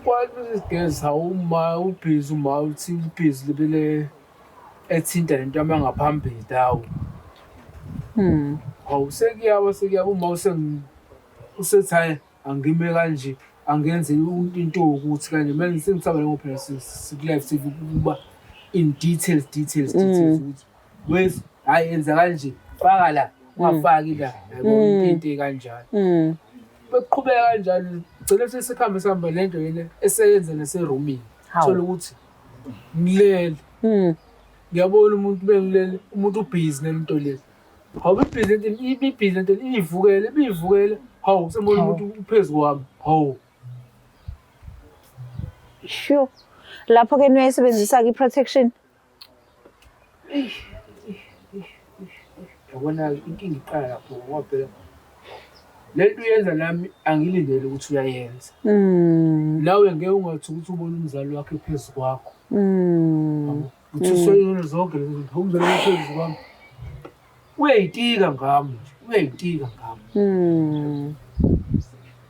kwathi sigeza uma ubhizi uma uthi ubhizi libele ethinta lento amangaphambili dawo. Hawu sekuyaba uma usethi hayi angime kanje angenze into ukuthi kanje manje sengithaba ngophela siku-live TV ukuba in details ukuthi wes hayi yenza kanje faka la ungafaki la yabo into kanjalo. Beqhubeka kanjalo gcina sesikhambe sihamba lento yena eseyenza naserumini thola ukuthi ngilele ngiyabona umuntu bengilele umuntu ubhizi nento lezi hawu ibhizi lento ibivukele hawu sembona umuntu uphezulu kwami hawu sure lapho ke niyayisebenzisa ke protection yabona inkinga iqala lapho ngoba phela lento uyenza nami angilindele ukuthi uyayenza nawe ngeke ungathi ukuthi ubona umzali wakhe phezulu kwakho uthi usoyona zonke lezi zinto umzali wakhe phezulu kwami uyayitika ngami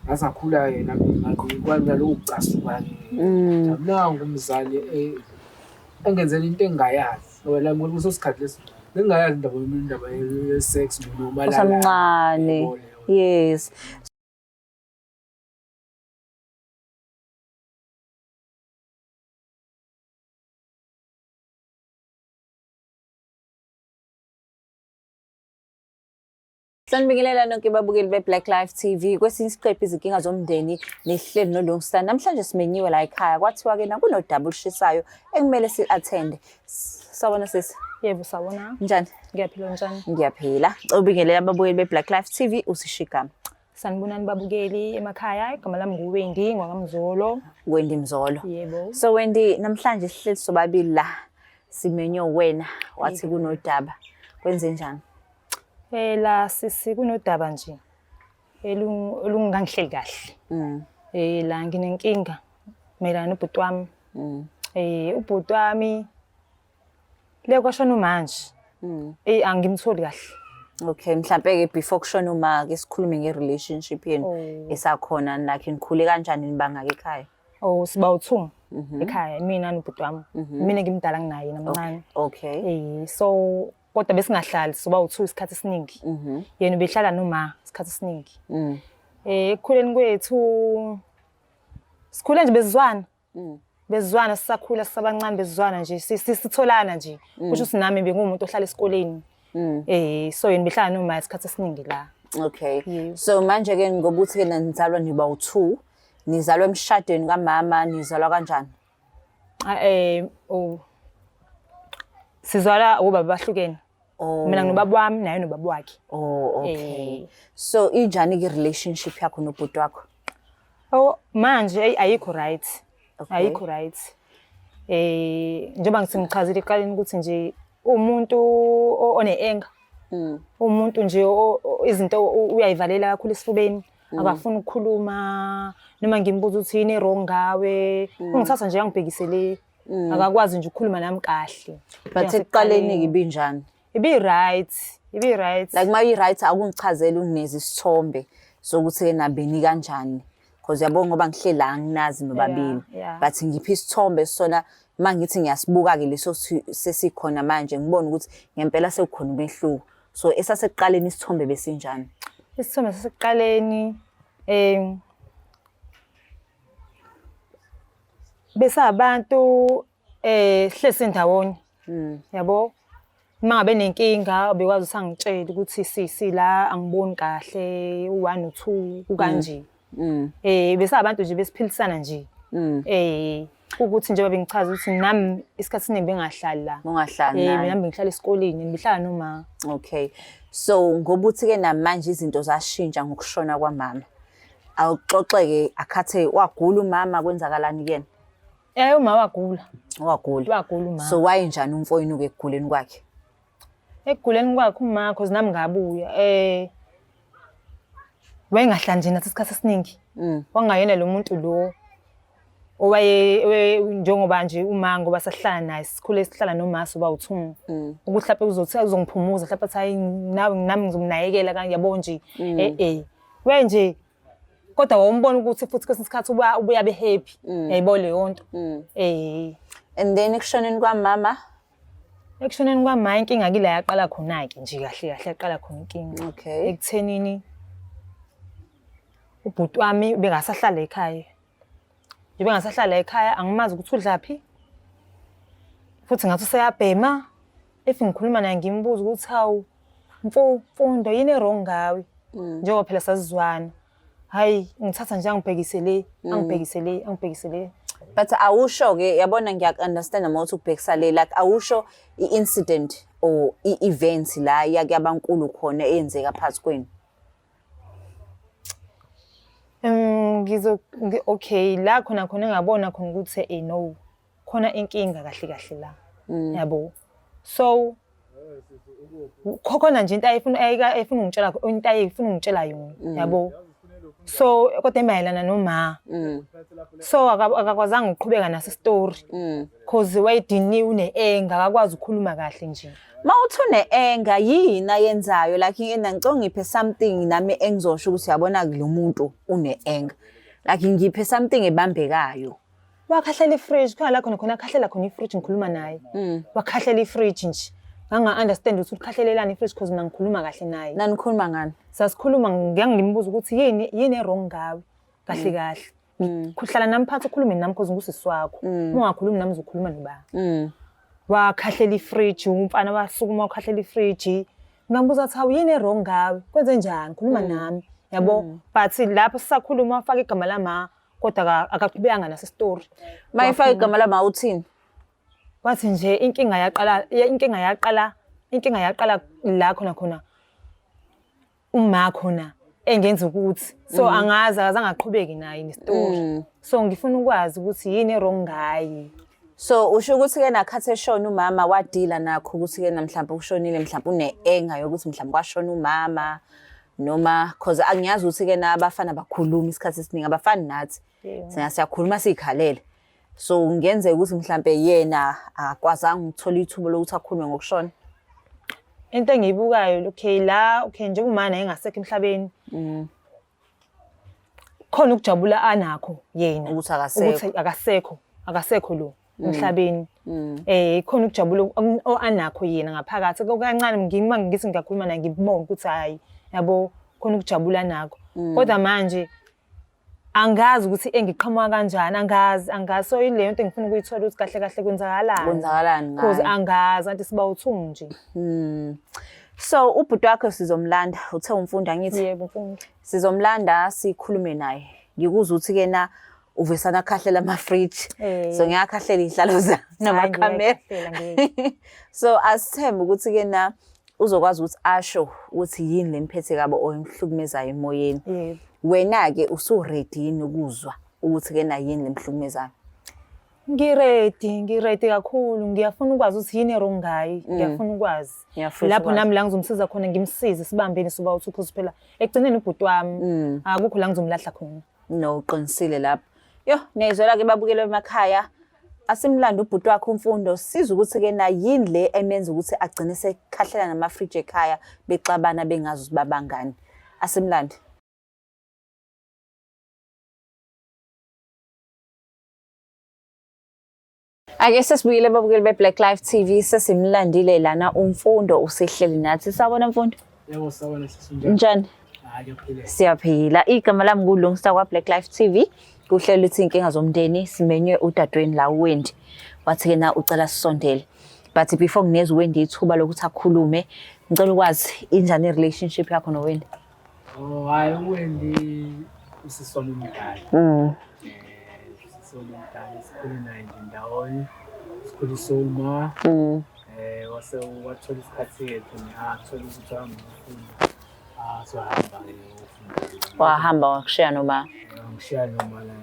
asakhula yena ngakho lokho kucasuka namnanga umzali engenzela into engayazi ngoba la ngokuso sikhathi lesi ngingayazi indaba ye-sex noma la usamncane yes Sanibingelela nonke babukeli be-Black Life TV. Kwesinye isiqephu izinkinga zomndeni nehleli noLongstan. Namhlanje simenyiwe la ekhaya. Kwathiwa-ke kunodaba olushisayo ekumele si-athende. Sawubona sisi. Yebo sawubona. Njani? Ngiyaphila njani? Ngiyaphila. Ubingelela ababukeli be-Black Life TV usishigama. Sanibonani babukeli emakhaya. Igama lami nguWendi ngwakamzolo. Wendi Mzolo. Yebo. So Wendi namhlanje sihleli sobabili la. Simenyiwe wena wathi kunodaba. Kwenze njani? La sisi kunodaba nje elungangihleli kahle. La nginenkinga mayelana nobhuti wami. Ubhuti wami le kwashona manje. Angimtholi kahle. Okay, mhlambe ke before kushona uma ke sikhulume nge-relationship yenu esakhona like nikhule kanjani nibanga ke ekhaya? Siba u2 ekhaya mina nobhuti wami. Mina ngimdala nginaye namncane. Okay. So kodwa besingahlali soba u2 isikhathi esiningi. Yena ubehlala noma isikhathi esiningi. Ekukhuleni kwethu sikhule nje bezizwana. Bezizwana sisakhula sisabancane bezizwana nje sitholana nje. Kusho sinami bengumuntu ohlala esikoleni. So yena behlala noma isikhathi esiningi la. Okay. So manje ke ngobuthi ke nizalwa niba u2 nizalwa emshadweni kamama nizalwa kanjani? Sizalwa ubaba bahlukene. Mina nobaba wami naye nobaba wakhe. Okay. So injani ke relationship yakho nobhuti wakho? Manje ayikho right. Ayikho right. Njengoba ngisimchazile eqaleni ukuthi nje umuntu one-anger. Umuntu nje izinto uyayivalela kakhulu esifubeni. Akafuni ukukhuluma noma ngimbuza ukuthi yini wrong ngawe. Ungithatha nje yangibhekisele. Akakwazi nje ukukhuluma nami kahle. But ekuqaleni ibinjani? Ibi right. Like my right akungichazela ungineza isithombe sokuthi ke nabeni kanjani. Because yabo ngoba ngihlela anginazi nobabili. But ngiphi isithombe sona mangithi ngiyasibuka ke leso sesikhona manje ngibona ukuthi ngempela sekukhona umehluko. So esasekuqaleni isithombe besinjani? Isithombe sasekuqaleni bese abantu hlezi ndawonye. Yabo mangabe nenkinga bekwazi usangitshela ukuthi sisi la angiboni kahle u1 no2 ukanje. Bese abantu nje besiphilisana nje. Ukuthi nje babengichaza ukuthi nami isikhathi esiningi bengahlali la. Ungahlali la. Mina bengihlala esikoleni ngihlala noma. Okay. So ngobuthi ke namanje izinto zashintsha ngokushona kwamama. Awuxoxeke akhathe wagula umama kwenzakalani kuyena? Uma wagula. Wagula uma. So wayenjani umfoyini ke ekuguleni kwakhe? Ekuguleni kwakhe uma cause nami ngabuya wayengahlanji nathi isikhathi esiningi. Wangayena lo muntu lo owaye njengoba nje uma ngoba sahlala naye sikhule sihlala nomasi uba u2 ukuthi lapho uzothi uzongiphumuza lapho athi hayi nawe nami ngizomnayekela kanje yabo nje wenje kodwa wawumbona ukuthi futhi kwesinye isikhathi ubuya be happy yayibona leyo nto. And then ekushoneni kwamama ekushoneni kwamama inkinga kila yaqala khona ke nje kahle kahle yaqala khona inkinga. Okay. Ekuthenini ubhuti wami bengasahlala ekhaya. Nje bengasahlala ekhaya angimazi ukuthi udlaphi. Futhi ngathi useyabhema. If ngikhuluma naye ngimbuza ukuthi hawu mfundo yini wrong ngawe? Njengoba phela sasizwana. Hayi ngithatha nje angibhekise le. But awusho ke yabona ngiya-understand uma uthi ukubhekisa le like awusho i-incident or i-event la yake abankulu khona eyenzeka phakathi kwenu. Okay la khona ngabona khona ukuthi no khona inkinga kahle la. Yabo. So khona nje into ayifuna ungitshela yona yabo. So kodwa emayelana noma so akakwazanga ukuqhubeka naso story because wayedini une-anger akakwazi ukukhuluma kahle nje. Mawuthi une-anger yini ayenzayo like yena ngicela ngiphe something nami engizosho ukuthi yabona lo muntu une-anger like ngiphe something ebambekayo. Wakhahlela ifridge khona la khona khahlela khona ifridge ngikhuluma naye. Wakhahlela ifridge nje. Nganga-understand ukuthi ukhahlelela ifridge because mina ngikhuluma kahle naye. Nanikhuluma ngani? Sasikhuluma ngimbuza ukuthi yini wrong ngawe kahle. Kuhlala nami phansi ukhulume nami because ngusisi wakho. Uma ungakhulumi nami uzokhuluma nobani. Wakhahlela ifridge umfana wasukuma wakhahlela ifridge. Ngambuza ukuthi hawu yini wrong ngawe? Kwenze njani? Khuluma nami. Yabo but lapho sisakhuluma wafaka igama lama kodwa akaqhubekanga naso story. Mayifaka igama lama uthini? Wathi nje inkinga yaqala la khona uma khona engenza ukuthi so azange aqhubeke naye nestory. So ngifuna ukwazi ukuthi yini wrong ngaye. So usho ukuthi ke nakhathi eshona umama wadila nakho ukuthi ke namhlanje ushonile mhlawumbe une-anger yokuthi mhlawumbe kwashona umama noma cause angiyazi ukuthi ke nabafana bakhuluma isikhathi esiningi abafani nathi. Siyakhuluma sikhalele. So ngenzeka ukuthi mhlawumbe yena akwazanga ukuthola ithuba lokuthi akhulume ngokushona. Into engiyibukayo okay njengoba umama engasekho emhlabeni. Khona ukujabula anakho yena ukuthi akasekho lo emhlabeni. Khona ukujabula anakho yena ngaphakathi kancane ngithi ngiyakhuluma naye ngibona ukuthi hayi yabo khona ukujabula nakho. Kodwa manje angazi ukuthi engiqhamuka kanjani angazi so ile nto engifuna ukuyithola ukuthi kahle kwenzakalani because angazi anti siba uthungu nje. So ubhuti wakho sizomlanda uthe umfundi angithi yebo mfundi sizomlanda sikhulume naye ngikuza ukuthi ke na uvesana khahlela ama fridge so ngiyakhahlela ihlalo zami nama camera. So asithemba ukuthi ke na uzokwazi ukuthi asho ukuthi yini lemphethe kabi oyimhlukumezayo emoyeni. Wena ke usuready ukuzwa ukuthi ke na yini lemhlukumezayo? Ngiready kakhulu ngiyafuna ukwazi ukuthi yini wrong ngaye ngiyafuna ukwazi lapho nami la ngizomsiza khona ngimsize sibambene soba uthi because phela ekugcineni ubhuti wami akukho la ngizomlahla khona. No uqinisile lapho. Yo nezwela ke babukele emakhaya asimlanda ubhuti wakhe umfundo siza ukuthi ke na yini le emenza ukuthi agcine sekhahlela nama fridge ekhaya bexabana bengazi ukuthi babangani. Asimlande. Ake sesibuyile babukeli beBlack Life TV sesimlandile lana umfundo usehleli nathi sabona mfundo. Yebo sabona sisunjani. Njani? Ngiyaphila. Siyaphila. Igama lami nguLungsta kwa Black Life TV. Kuhlelo ithi inkinga zomndeni simenywe udadweni la uWendi. Wathi ke na ucela sisondele. But before ngineze uWendi ithuba lokuthi akhulume, ngicela ukwazi injani relationship yakho noWendi? Oh hayi uWendi usisona umdala. Sikhule naye nje ndawonye sikhuliswe uma wase wathola isikhathi yethu athola ukuthi angifunda sohamba wahamba wakushiya noma ngishiya noma la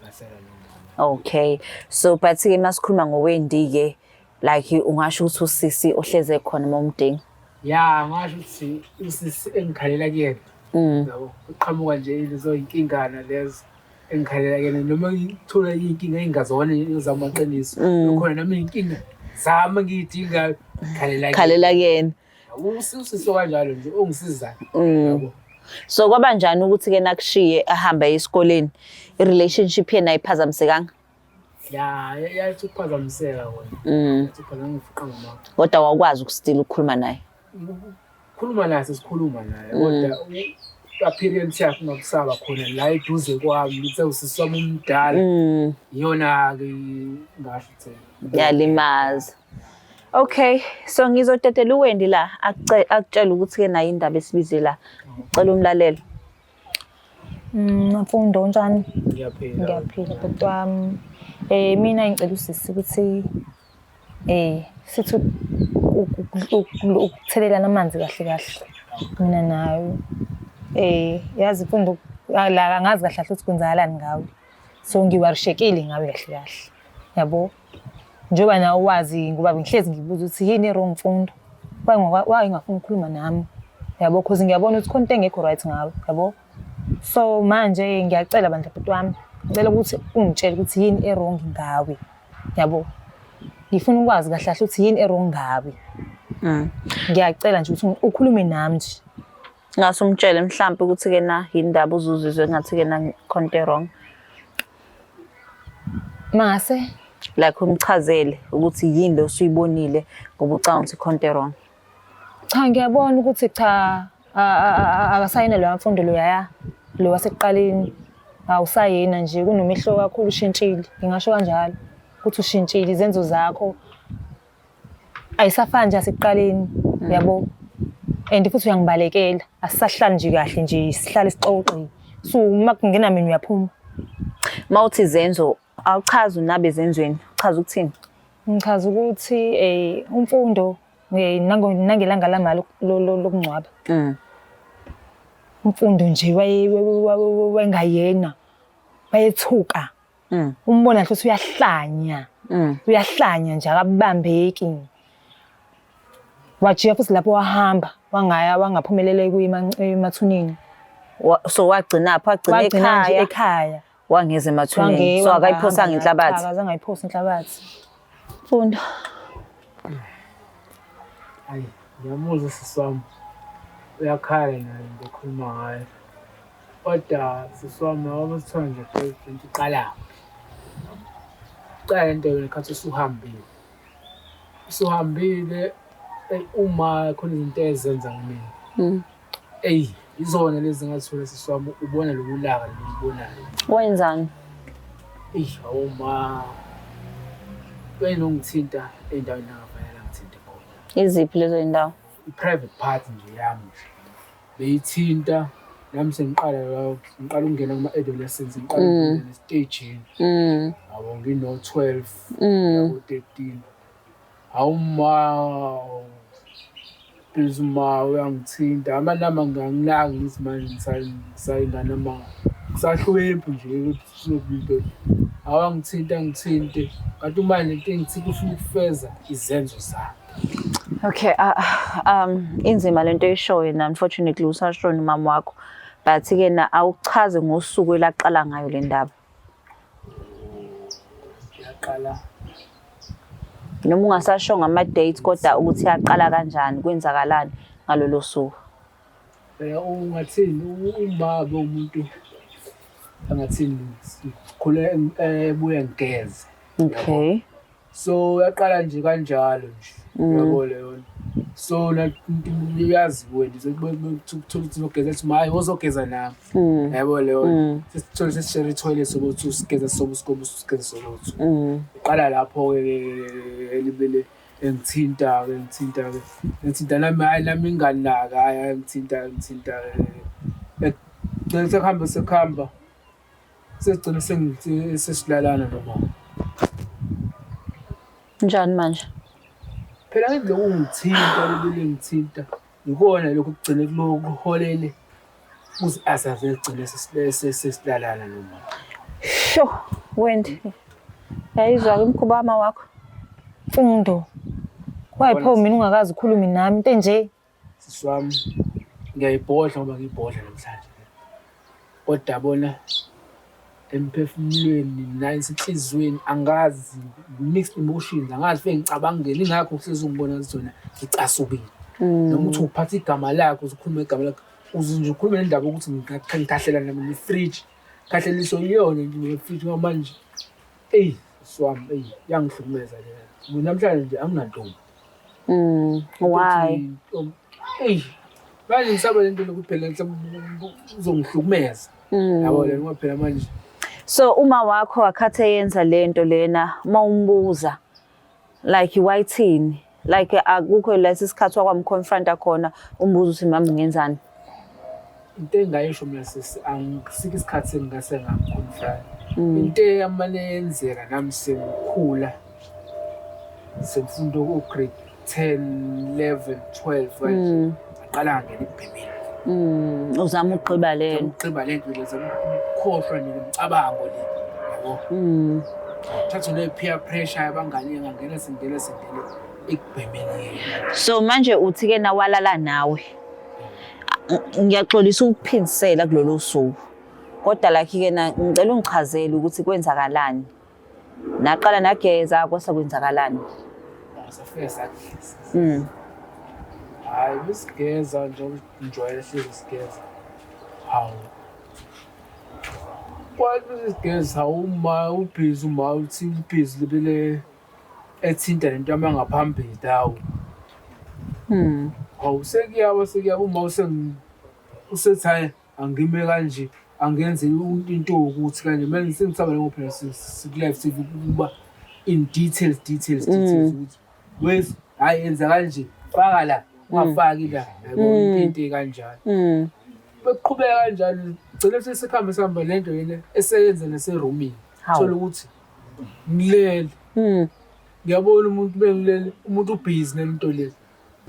ngasela noma. Okay so but ke masikhuluma ngoWendi ke like ungasho ukuthi usisi ohleze khona momdingi? Yeah ngasho ukuthi usisi engikhalela kuyena yabo uqhamuka nje lezo inkingana lezo engikhalela kena noma ngithola inkinga engingazona ezamaqiniso khona nami inkinga zama ngiyidinga khalela kuyena usisiso kanjalo nje ongisizayo yabo So kwaba njani ukuthi-ke nakushiye ahambe esikoleni i-relationship yena ayiphazamisekanga? Ya yathi ukuphazamiseka kona. Yathi ukuphazamiseka ngifuqa ngama. Kodwa wakwazi ukustila ukukhuluma naye? Ukukhuluma naye sikhuluma naye kodwa appearance yakhe ngokusaba khona la eduze kwami lithe usisi wami umdala. Iyona ke ngasho ukuthi yalimaza. Okay, so ngizotetela uWendy la akutshela ukuthi-ke nayo indaba esibize la. Cela umlalelo. Mfundo njani? ngiyaphila. Ngiyaphila bhuti wami. Mina ngicela usisi ukuthi sithi ukuthelelana amanzi kahle kahle. Mina nayo. Yazi mfundo la angazi kahle kahle ukuthi kwenzakalani ngawe. So ngiwarishekile ngawe kahle kahle. Yabo? Njoba nawe wazi ngoba ngihlezi ngibuza ukuthi yini wrong mfundo. Why ngafuna ukukhuluma nami? Yabo because ngiyabona ukuthi konke engekho right ngawe, yabo? So manje ngiyacela bandla bhuti wami. Ngicela ukuthi ungitshele ukuthi yini wrong ngawe. Yabo? Ngifuna ukwazi kahle kahle ukuthi yini wrong ngawe. Ngiyacela nje ukuthi ukhulume nami nje. Ngase umtshele mhlambe ukuthi-ke na indaba uzuzizwe ngathi-ke na konke wrong. Mase Like umchazele ukuthi yini lo usuyibonile ngoba ucanga ukuthi konke wrong. Cha ngiyabona ukuthi cha akasayina lo mfundo lo yaya lo wasekuqaleni awusayena nje kunomehlo kakhulu ushintshile. Ngingasho kanjalo ukuthi ushintshile izenzo zakho ayisafani nje asekuqaleni yabo. And futhi uyangibalekela asisahlali nje kahle nje sihlale sixoxe. So uma kungena mina uyaphuma. Mawuthi izenzo awuchaza unabe ezenzweni uchaza ukuthini? Ngichaza ukuthi umfundo nangelanga lamali lokungcwaba. Umfundo nje wayengayena wayethuka. Umbona futhi uyahlanya. Uyahlanya nje akabambeki. Wajiya futhi lapho wahamba wangaphumelele kuyimathunini. So wagcina ekhaya. Wangeze emathuneni. So akayiphosanga inhlabathi. Akaze ngayiphosa inhlabathi. Mfundo. Hayi, ngiyamuzwa sisi wami. Uyakhala naye ngikhuluma ngaye. Kodwa sisi wami awubusithona nje into iqala. Uqala into lekhathi usuhambile. Usuhambile uma khona izinto ezenza kumina. Izona lezi ngathola sisi wami ubona lokulaka lokubonayo. Wenzani? Awuma. Benongithinta endaweni yangafanele ngithinta khona. Iziphi lezo indawo? I-private part nje yami nje. Beyithinta nami sengiqala ukungena kuma-adolescents ngiqala ukungena estageni. Abo ngino 12 yabo 13. Awuma Bizuma uyangithinta amanama nganginaki ngithi manje ngisayingana ama kusahlwempu nje ukuthi awangithinta ngithinte kanti manje into engithinta ufuna ukufeza izenzo zami. Okay, inzima lento eyishoyo na unfortunately usashona umama wakho but-ke na awuchaze ngosuku elaqala ngayo le ndaba. Yaqala noma ungasasho ngama-dates kodwa ukuthi yaqala kanjani kwenzakalani ngalolo suku. Ungathini umama umuntu angathini sikhule ebuya ngigeze. Okay. So yaqala nje kanjalo nje yabo leyo. So uyazi wena ukuthola ukuthi ugeza ethi hayi wozogeza nami. Yabo leyo. Sisithola sesishare i-toilet sokuthi usigeza usigeza sokuthi. Uqala lapho ke elibele ngithinta nami hayi nami inganaka hayi ngithinta sekhamba segcina sesilalana nomama. Njani manje? Phela ngendlela ungithinta lebele ngithinta ngikona lokho kugcine kuholele uze asaze egcine sesilalana nomama. Sho, Wendy. Yayizwa imkhuba wami wakho. Mfundo. Wayipho mina ungakazi ukhuluma nami into nje. Sisi wami ngiyayibhodla ngoba ngiyibhodla namhlanje. Kodwa bona emphefumulweni nice enhlizweni angazi mixed emotions angazi fe ngicabangela ingakho kusizungibona zona ngicasubile. Noma uthi uphatha igama lakho ukhuluma igama lakho uze nje ukhulume nendaba ukuthi ngikahlela nami ne-fridge kahleliswa yiyona into ne-fridge ngamanje swami yangihlukumeza le namhlanje nje anginantombi. Why? Manje ngisaba lento lokuthi phela mhlawumbe uzongihlukumeza yabo le ngoba phela manje. So uma wakho wakhathe yenza lento lena mawumbuza like wayithini like akukho lesi sikhathi wakwamconfronta khona umbuzo uthi mama ngenzani? Into engayisho mina angisike isikhathi sengingase ngamconfront. Into eyamane yenzeka nami sengikhula semfundo ku-grade 10, 11, 12 kanje ngaqala ngene ibhemeni. Uzama ukuqiba lento. Uqiba lento lezama ukukhohlwa nemicabango le yabo. Thatha ne-peer pressure yabangani ngangena sindele ekubhemeni. So manje uthi ke nawalala nawe ngiyaxolisa ukuphindisela kulolu suku kodwa like ke ngicela ungichazele ukuthi kwenzakalani naqala nageza kwase kwenzakalani. Safika sageza hayi besigeza nje enjoy sigeza hawu kwathi besigeza uma ubhizi uma uthi ubhizi libele ethinta lento yamangaphambili dawo hawu sekuyaba uma usethi hayi angime kanje angenze into ukuthi kanje manje sengisaba le ngophela live TV ukuba in details ukuthi wes hayi enza kanje faka la ungafaki la yabo into kanjalo beqhubeka kanjalo gcina sesikhambe sihamba lento yena eseyenza naseromini thola ukuthi ngilele ngiyabona umuntu bengilele umuntu ubhizi nento lezi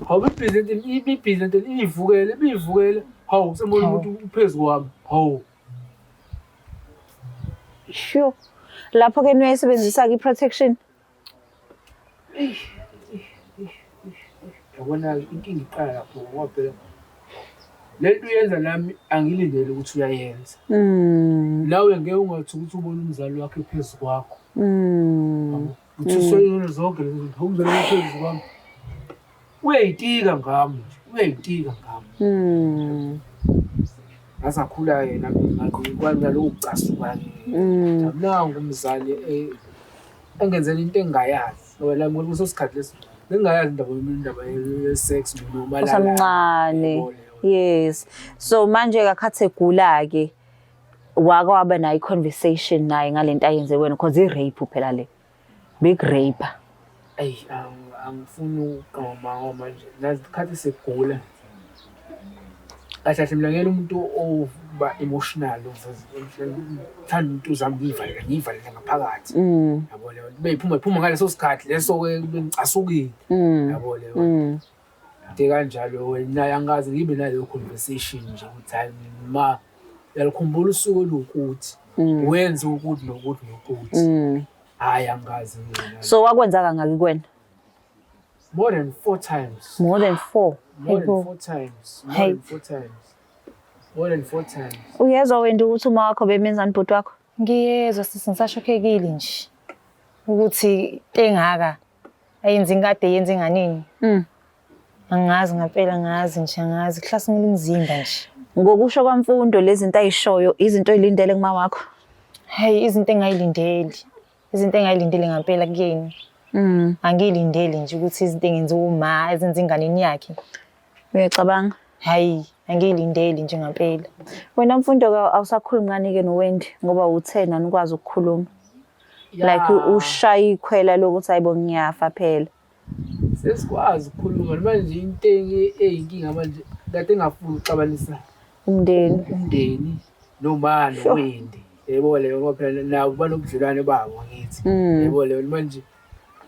hawu ibhizi lento ibivukele hawu sembona umuntu uphezulu kwami hawu sure lapho ke niyayisebenzisa ke protection yabona inkinga iqala lapho ngoba phela lento uyenza nami angilindele ukuthi uyayenza nawe ngeke ungathi ukuthi ubone umzali wakhe phezulu kwakho uthi soyona zonke lezo umzali wakhe phezulu kwami uyayitika ngami asakhula yena ngaqhubeka naloku ucasuka nangu umzali engenzela into engayazi wena ngoba sikhathi lesi bengayazi indaba ye-sex noma la usamncane. Yes, so manje akathe gula ke waba nayo conversation naye ngalento ayenze wena because i-rape phela le big rape. Angifuni ukugqoma manje nasikhathi segula kahle mina ngeke umuntu oba emotional uthanda into zami ngiyivalele ngaphakathi yabo leyo beyiphuma ngaleso sikhathi leso ke ngicasukile yabo leyo de kanjalo wena yangazi ngibe naleyo conversation nje ukuthi hayi ma yalikhumbula usuku lokuthi wenza ukuthi nokuthi hayi angazi mina. So wakwenza kangaki kuwena? More than 4 times. More than 4 times. Uyezwa wena ukuthi uma wakho bemenzani bhuti wakho? Ngiyezwa singisashokekile nje ukuthi engaka ayenza ingade yenza enganini. Angazi ngempela angazi kuhlasimula umzimba nje. Ngokusho kwamfundo lezi zinto ayishoyo izinto ezilindele kuma wakho. Hey izinto engayilindele ngempela kuyeni. Angilindele nje ukuthi izinto engenza uma ezenza inganeni yakhe. Uyacabanga? Hayi angilindele nje ngempela. Wena mfundo awusakhulumi ngani ke noWendi ngoba u10 anikwazi ukukhuluma. Like ushaya ikhwela lokuthi ayibo ngiyafa phela. Sesikwazi ukukhuluma manje into eyinkinga manje kade engafuni uxabanisa umndeni noma noWendi yebo leyo ngoba phela nabo banobudlelwane babo ngithi yebo leyo manje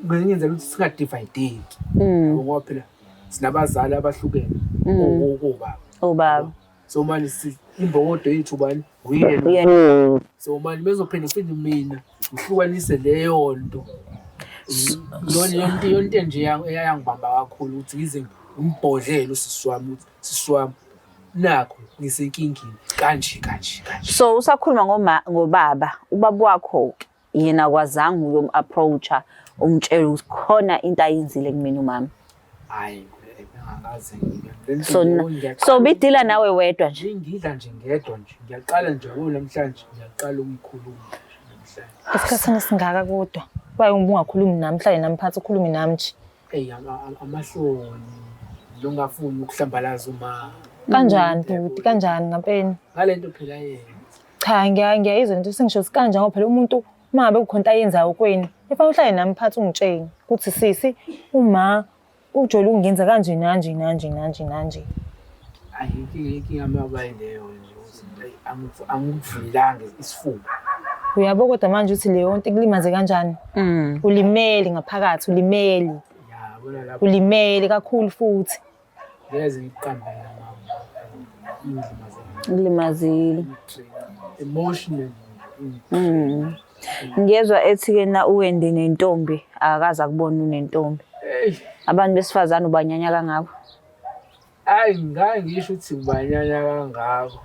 ngenza ukuthi singadivayideki ngoba phela sinabazali abahlukene obaba so manje imbokodo yethu bani uyena so manje bezophinda futhi mina ngihlukanise leyo nto yonke nje eyangibamba kakhulu ukuthi ngize umbhodlele usiswami nakho ngisenkingini kanje. So usakhuluma ngobaba ubaba wakho yena kwazanga uyom-approacha umtshela ukuthi khona into ayenzile kumina umama. Hayi So bidila nawe wedwa nje. Ngidla nje ngedwa nje. Ngiyaqala nje namhlanje ngiyaqala ukuyikhuluma namhlanje. Esikhathini singaka kodwa. Waye ungakhulumi namhlanje namphathi ukhulumi nami nje. Amahloni longafuni ukuhlambalaza uma kanjani bhuti kanjani ngempela ngalento phela yena cha ngiyayizwa into sengisho sikanjani ngoba phela umuntu uma ngabe kukhonto ayenzayo kweni efanele uhlale nami phathi ungitshenge ukuthi sisi uma ujole ungenza kanje nanje ayiki amabayi leyo nje angivulanga isifuba uyabo kodwa manje uthi leyo nto ikulimaze kanjani ulimele ngaphakathi ulimele kakhulu futhi lezi iqambela Limazile. Emotional. Ngiyezwa ethi ke na uwende nentombi akakaza kubona unentombi. Abantu besifazane ubanyanya kangako. Hayi ngisho ukuthi ubanyanya kangako.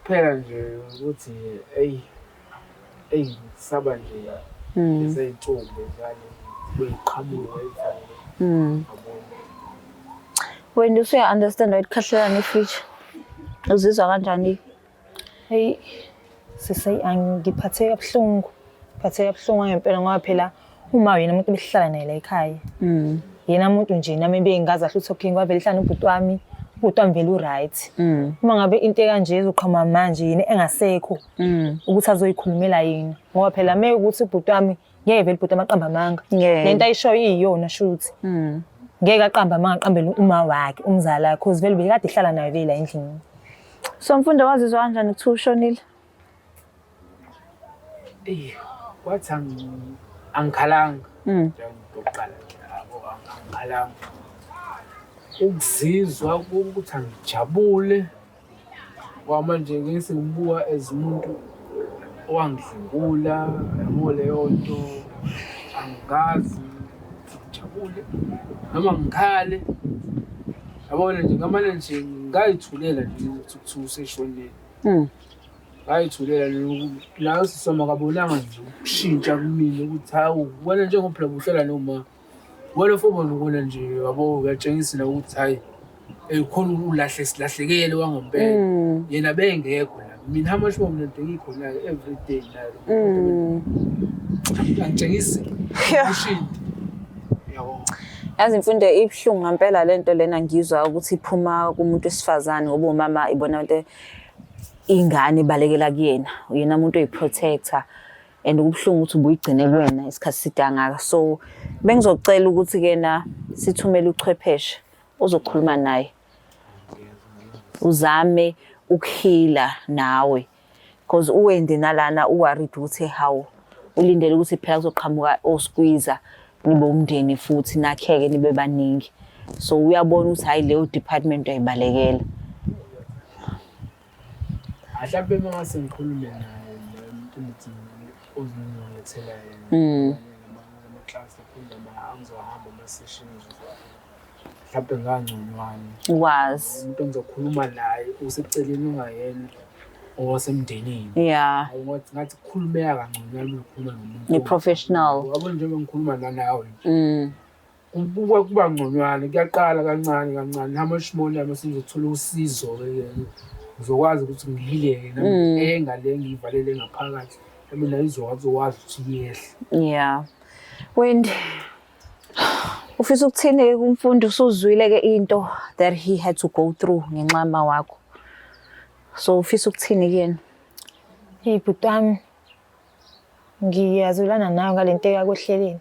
Phela nje ukuthi saba nje ezeyintombi njalo beyiqhamuka ezifana. When you say understand what khahlela nefridge. Uzizwa kanjani? Hey sisi angiphatheka kabuhlungu. Phatheka kabuhlungu ngempela ngoba phela uma yena umuntu behlala naye la ekhaya. Yena umuntu nje nami bengazi ahle uTalking kwavela ihlala ubhuti wami vele uright. Uma ngabe into kanje ezoqhama manje yena engasekho ukuthi azoyikhulumela yena ngoba phela meke ukuthi ubhuti wami ngeke vele ubhuti amaqamba amanga. Lento ayishoyo iyona shuthi. Ngeke aqamba amanga aqambele uma wakhe umzala because vele bekade ihlala naye vele la endlini. So mfundo wazizwa kanjani ukuthi ushonile? Wathi angikhalanga. Njengokuqala yabo angikhalanga. Ukuzizwa ukuthi angijabule. Kwamanje ngise ngibuka ezimuntu owangidlula yabo leyo nto angazi ngijabule noma ngikhale. Yabona nje ngamanje nje ngayithulela nje ukuthi useshonile. Ngayithulela la sisoma kabonanga nje ukushintsha kumina ukuthi hawu wena njengophela buhlela noma wena fobona ukona nje yabo uyatshengisa la ukuthi hayi khona ulahlekele wangempela yena bengekho la mina how much more nento ngikhona every day la angitshengisa ushintsha yabo. Yazi imfundo ibhlungu ngempela lento lena ngizwa ukuthi iphuma kumuntu wesifazane ngoba umama ibona into ingane ibalekela kuyena uyena umuntu oyiprotector and kubhlungu ukuthi ubuyigcine kuwena isikhathi sidangaka. So bengizocela ukuthi ke na sithumele uchwepheshe ozokhuluma naye uzame ukuhila nawe because uwende nalana uworried ukuthi how ulindele ukuthi phela kuzoqhamuka osqueezer nibe umndeni futhi nakheke nibe baningi. So uyabona ukuthi hayi leyo department ayibalekela. Mhlawumbe mangase ngikhulume naye umuntu ozongilethela yena ama-class ephinde angizohamba ama-sessions mhlawumbe ngangconywana Wazi umuntu engizokhuluma naye useceleni ungayena owasemndenini ngathi kukhulumeka kangconywana ukukhuluma nomuntu ni-professional yabo njengoba ngikhuluma nawe kuba ngconywana kuyaqala kancane hamashimona masizothola usizo-ke ngizokwazi ukuthi ngihileke nami engale ngivalele ngaphakathi mina izokwazi ukuthi yehle. Wendi ufisa ukuthini kumfundi usuzwile ke into that he had to go through ngenxama wakho, so ufisa ukuthini kuyena? Hey bhuti wami ngiyazulana nawe ngalento yakwehleleni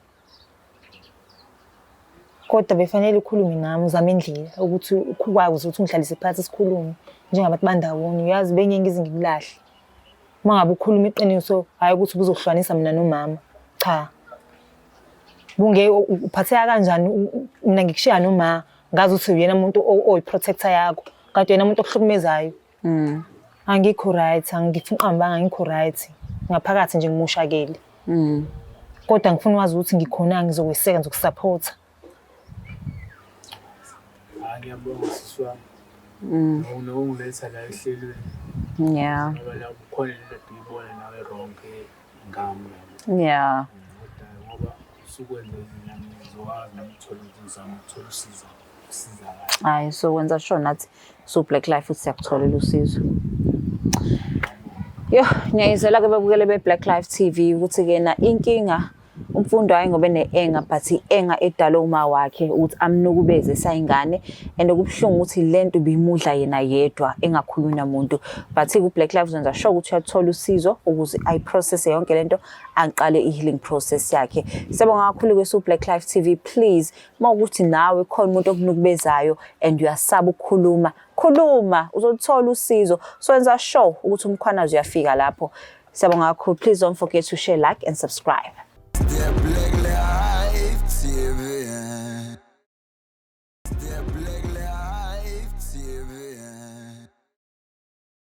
kodwa befanele ukhulume nami uzame indlela ukuthi ukwazi ukuthi ungihlalise phansi sikhulume njengabantu bandawonye. Uyazi bengeke ngize ngikulahle uma ngabe ukhuluma iqiniso hayi ukuthi ubuzohlukanisa mina nomama cha bunge uphatheka kanjani mina ngikushiya noma ngazi ukuthi uyena umuntu oyiprotector yakho kanti yena umuntu okuhlukumezayo. Angikho right angifunqambanga ngikho right ngaphakathi nje ngimushakele kodwa ngifuna wazi ukuthi ngikhona ngizokweseka ngizokusupporta. Ngiyabonga sisi wami ungiletha la ehlelweni ngoba la kukhona lento engiyibona nawe ronke ngami ngoba usukwenza nami ngizokwazi nami ukuthola uzama ukuthola usizo ukusizakala. Hayi, so wenza sure nathi Black Life futhi siyakutholela usizo. Yo, ngiyayizela ke babukele be-Black Life TV ukuthi kena inkinga umfundo waye ngobe ne-enga but i-enga edala uma wakhe ukuthi amnukubeze sayingane and okubuhlungu ukuthi lento bimudla yena yedwa engakhulumi namuntu but ku-Black Life zenza sure ukuthi uyathola usizo ukuze ayiprocess yonke lento aqale i-healing process yakhe. Sibonga kakhulu kwe-Black Life TV. Please mawukuthi nawe khona umuntu okunukubezayo and uyasaba ukukhuluma, khuluma uzothola usizo. So wenza sure ukuthi umkhwanazi uyafika lapho. Sibonga kakhulu. Please don't forget to share, like and subscribe. They're black.